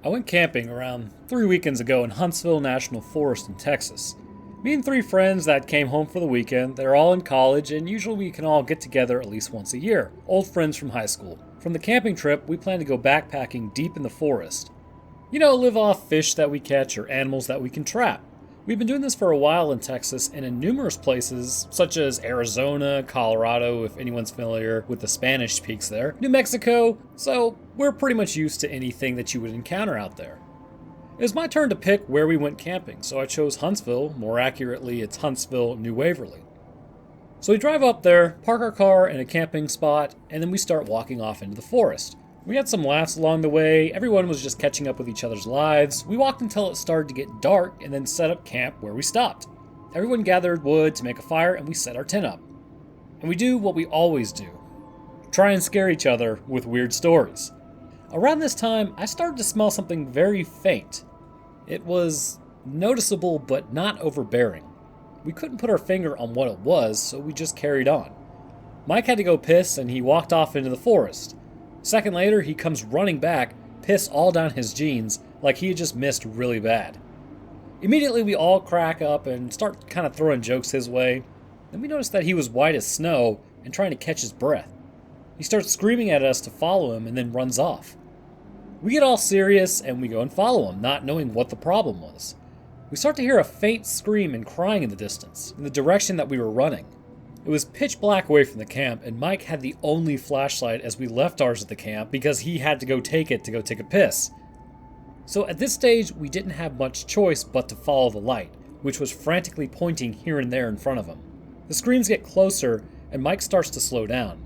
I went camping around 3 weekends ago in Huntsville National Forest in Texas. Me and three friends that came home for the weekend, they're all in college, and usually we can all get together at least once a year. Old friends from high school. From the camping trip, we plan to go backpacking deep in the forest. Live off fish that we catch or animals that we can trap. We've been doing this for a while in Texas and in numerous places, such as Arizona, Colorado, if anyone's familiar with the Spanish peaks there, New Mexico, so we're pretty much used to anything that you would encounter out there. It was my turn to pick where we went camping, so I chose Huntsville, more accurately it's Huntsville, New Waverly. So we drive up there, park our car in a camping spot, and then we start walking off into the forest. We had some laughs along the way, everyone was just catching up with each other's lives. We walked until it started to get dark and then set up camp where we stopped. Everyone gathered wood to make a fire and we set our tent up. And we do what we always do. Try and scare each other with weird stories. Around this time, I started to smell something very faint. It was noticeable but not overbearing. We couldn't put our finger on what it was, so we just carried on. Mike had to go piss and he walked off into the forest. A second later, he comes running back, piss all down his jeans, like he had just missed really bad. Immediately, we all crack up and start kind of throwing jokes his way. Then we notice that he was white as snow and trying to catch his breath. He starts screaming at us to follow him and then runs off. We get all serious and we go and follow him, not knowing what the problem was. We start to hear a faint scream and crying in the distance, in the direction that we were running. It was pitch black away from the camp, and Mike had the only flashlight as we left ours at the camp because he had to go take a piss. So at this stage, we didn't have much choice but to follow the light, which was frantically pointing here and there in front of him. The screams get closer, and Mike starts to slow down.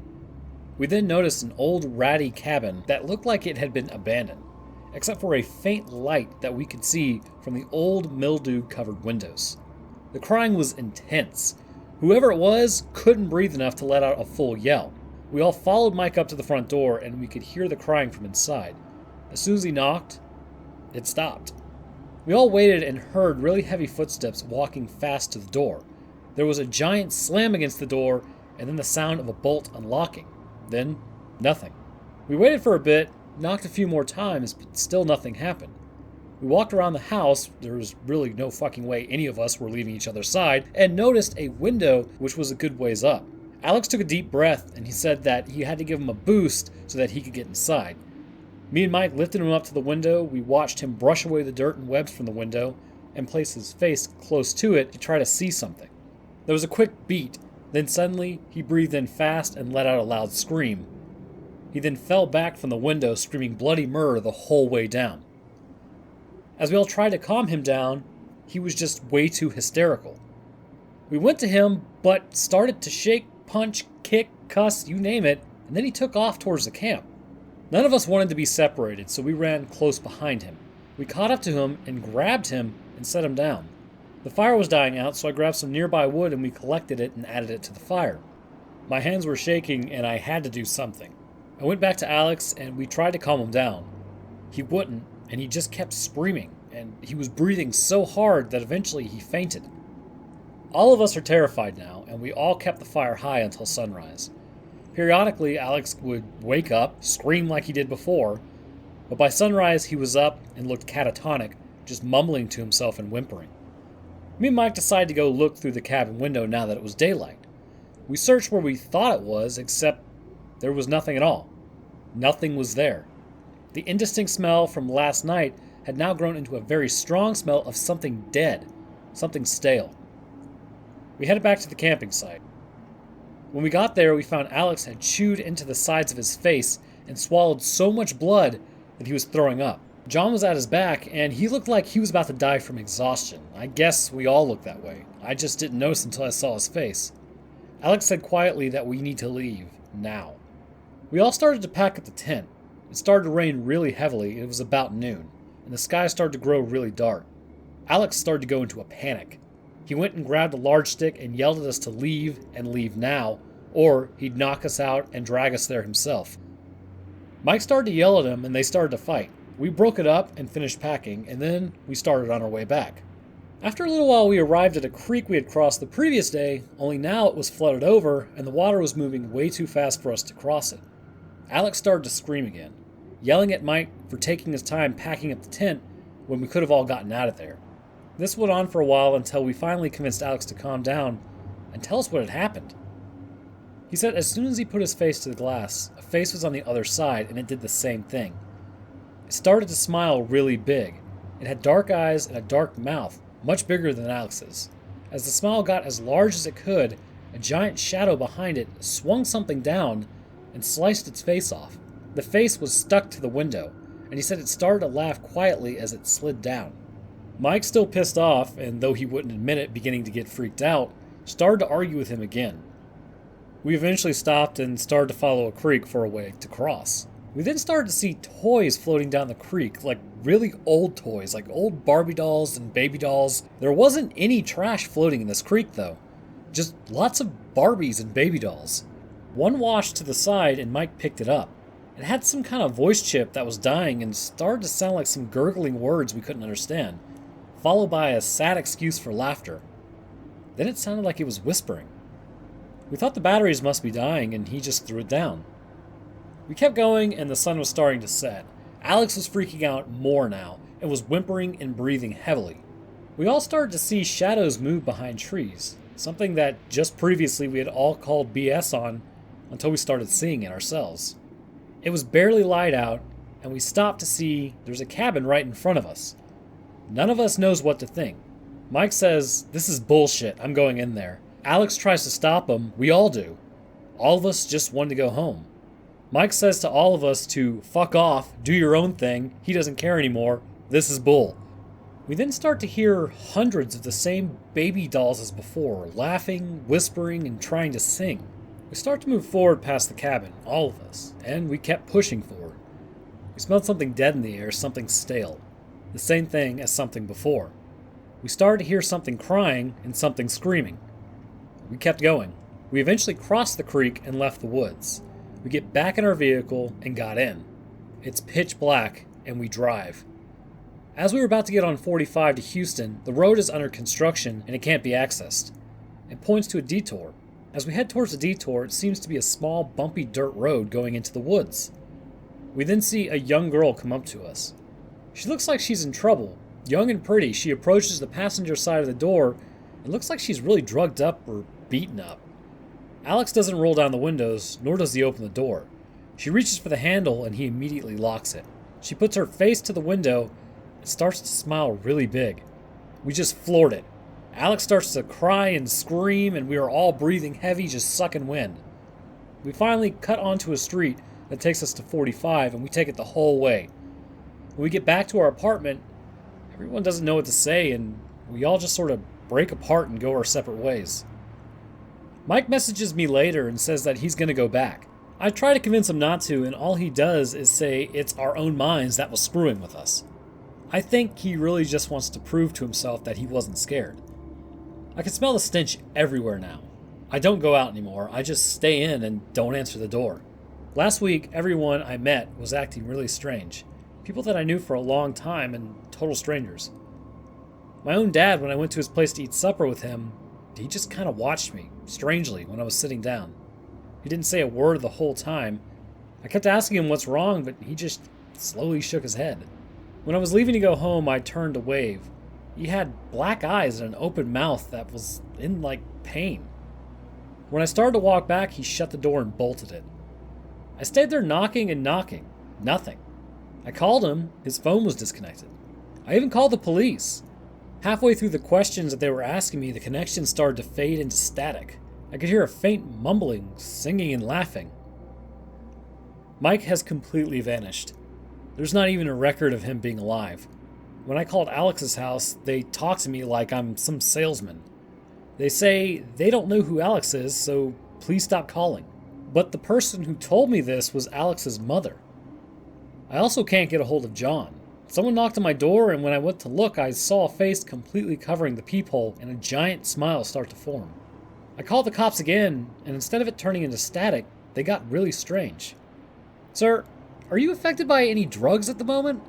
We then noticed an old ratty cabin that looked like it had been abandoned, except for a faint light that we could see from the old mildew-covered windows. The crying was intense. Whoever it was couldn't breathe enough to let out a full yell. We all followed Mike up to the front door and we could hear the crying from inside. As soon as he knocked, it stopped. We all waited and heard really heavy footsteps walking fast to the door. There was a giant slam against the door and then the sound of a bolt unlocking. Then, nothing. We waited for a bit, knocked a few more times, but still nothing happened. We walked around the house, there was really no fucking way any of us were leaving each other's side, and noticed a window which was a good ways up. Alex took a deep breath and he said that he had to give him a boost so that he could get inside. Me and Mike lifted him up to the window, we watched him brush away the dirt and webs from the window, and place his face close to it to try to see something. There was a quick beat, then suddenly he breathed in fast and let out a loud scream. He then fell back from the window screaming bloody murder the whole way down. As we all tried to calm him down, he was just way too hysterical. We went to him, but started to shake, punch, kick, cuss, you name it, and then he took off towards the camp. None of us wanted to be separated, so we ran close behind him. We caught up to him and grabbed him and set him down. The fire was dying out, so I grabbed some nearby wood and we collected it and added it to the fire. My hands were shaking and I had to do something. I went back to Alex and we tried to calm him down. He wouldn't, and he just kept screaming, and he was breathing so hard that eventually he fainted. All of us are terrified now, and we all kept the fire high until sunrise. Periodically, Alex would wake up, scream like he did before, but by sunrise he was up and looked catatonic, just mumbling to himself and whimpering. Me and Mike decided to go look through the cabin window now that it was daylight. We searched where we thought it was, except there was nothing at all. Nothing was there. The indistinct smell from last night had now grown into a very strong smell of something dead, something stale. We headed back to the camping site. When we got there, we found Alex had chewed into the sides of his face and swallowed so much blood that he was throwing up. John was at his back, and he looked like he was about to die from exhaustion. I guess we all looked that way. I just didn't notice until I saw his face. Alex said quietly that we need to leave, now. We all started to pack up the tent. It started to rain really heavily, it was about noon, and the sky started to grow really dark. Alex started to go into a panic. He went and grabbed a large stick and yelled at us to leave and leave now, or he'd knock us out and drag us there himself. Mike started to yell at him and they started to fight. We broke it up and finished packing, and then we started on our way back. After a little while we arrived at a creek we had crossed the previous day, only now it was flooded over and the water was moving way too fast for us to cross it. Alex started to scream again. yelling at Mike for taking his time packing up the tent when we could have all gotten out of there. This went on for a while until we finally convinced Alex to calm down and tell us what had happened. He said as soon as he put his face to the glass, a face was on the other side and it did the same thing. It started to smile really big. It had dark eyes and a dark mouth, much bigger than Alex's. As the smile got as large as it could, a giant shadow behind it swung something down and sliced its face off. The face was stuck to the window, and he said it started to laugh quietly as it slid down. Mike, still pissed off, and though he wouldn't admit it, beginning to get freaked out, started to argue with him again. We eventually stopped and started to follow a creek for a way to cross. We then started to see toys floating down the creek, like really old toys, like old Barbie dolls and baby dolls. There wasn't any trash floating in this creek though, just lots of Barbies and baby dolls. One washed to the side and Mike picked it up. It had some kind of voice chip that was dying and started to sound like some gurgling words we couldn't understand, followed by a sad excuse for laughter. Then it sounded like he was whispering. We thought the batteries must be dying and he just threw it down. We kept going and the sun was starting to set. Alex was freaking out more now and was whimpering and breathing heavily. We all started to see shadows move behind trees, something that just previously we had all called BS on until we started seeing it ourselves. It was barely light out and we stopped to see there's a cabin right in front of us. None of us knows what to think. Mike says, "This is bullshit, I'm going in there." Alex tries to stop him, we all do. All of us just want to go home. Mike says to all of us to fuck off, do your own thing, he doesn't care anymore, this is bull. We then start to hear hundreds of the same baby dolls as before, laughing, whispering, and trying to sing. We start to move forward past the cabin, all of us, and we kept pushing forward. We smelled something dead in the air, something stale. The same thing as something before. We started to hear something crying and something screaming. We kept going. We eventually crossed the creek and left the woods. We get back in our vehicle and got in. It's pitch black and we drive. As we were about to get on 45 to Houston, the road is under construction and it can't be accessed. It points to a detour. As we head towards the detour, it seems to be a small, bumpy dirt road going into the woods. We then see a young girl come up to us. She looks like she's in trouble. Young and pretty, she approaches the passenger side of the door and looks like she's really drugged up or beaten up. Alex doesn't roll down the windows, nor does he open the door. She reaches for the handle and he immediately locks it. She puts her face to the window and starts to smile really big. We just floored it. Alex starts to cry and scream and we are all breathing heavy, just sucking wind. We finally cut onto a street that takes us to 45 and we take it the whole way. When we get back to our apartment, everyone doesn't know what to say and we all just sort of break apart and go our separate ways. Mike messages me later and says that he's going to go back. I try to convince him not to, and all he does is say it's our own minds that was screwing with us. I think he really just wants to prove to himself that he wasn't scared. I can smell the stench everywhere now. I don't go out anymore, I just stay in and don't answer the door. Last week, everyone I met was acting really strange. People that I knew for a long time and total strangers. My own dad, when I went to his place to eat supper with him, he just kind of watched me, strangely, when I was sitting down. He didn't say a word the whole time. I kept asking him what's wrong, but he just slowly shook his head. When I was leaving to go home, I turned to wave. He had black eyes and an open mouth that was in, like, pain. When I started to walk back, he shut the door and bolted it. I stayed there knocking and knocking. Nothing. I called him. His phone was disconnected. I even called the police. Halfway through the questions that they were asking me, the connection started to fade into static. I could hear a faint mumbling, singing, and laughing. Mike has completely vanished. There's not even a record of him being alive. When I called Alex's house, they talk to me like I'm some salesman. They say they don't know who Alex is, so please stop calling. But the person who told me this was Alex's mother. I also can't get a hold of John. Someone knocked on my door, and when I went to look, I saw a face completely covering the peephole and a giant smile start to form. I called the cops again, and instead of it turning into static, they got really strange. "Sir, are you affected by any drugs at the moment?"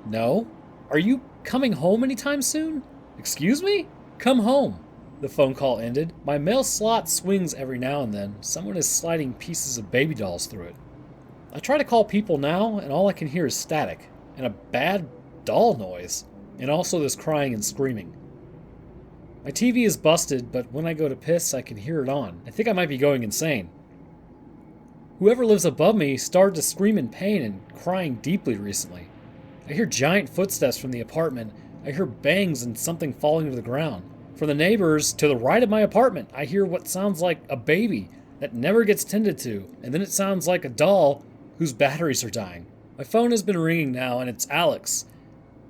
"No." "Are you coming home anytime soon?" "Excuse me?" "Come home." The phone call ended. My mail slot swings every now and then. Someone is sliding pieces of baby dolls through it. I try to call people now, and all I can hear is static, and a bad doll noise, and also this crying and screaming. My TV is busted, but when I go to piss, I can hear it on. I think I might be going insane. Whoever lives above me started to scream in pain and crying deeply recently. I hear giant footsteps from the apartment. I hear bangs and something falling to the ground. From the neighbors to the right of my apartment, I hear what sounds like a baby that never gets tended to, and then it sounds like a doll whose batteries are dying. My phone has been ringing now, and it's Alex,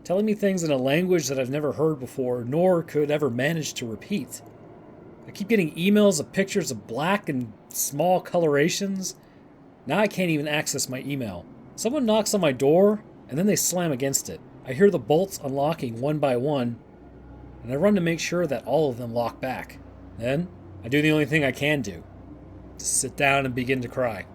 telling me things in a language that I've never heard before, nor could ever manage to repeat. I keep getting emails of pictures of black and small colorations. Now I can't even access my email. Someone knocks on my door, and then they slam against it. I hear the bolts unlocking one by one, and I run to make sure that all of them lock back. Then, I do the only thing I can do. To sit down and begin to cry.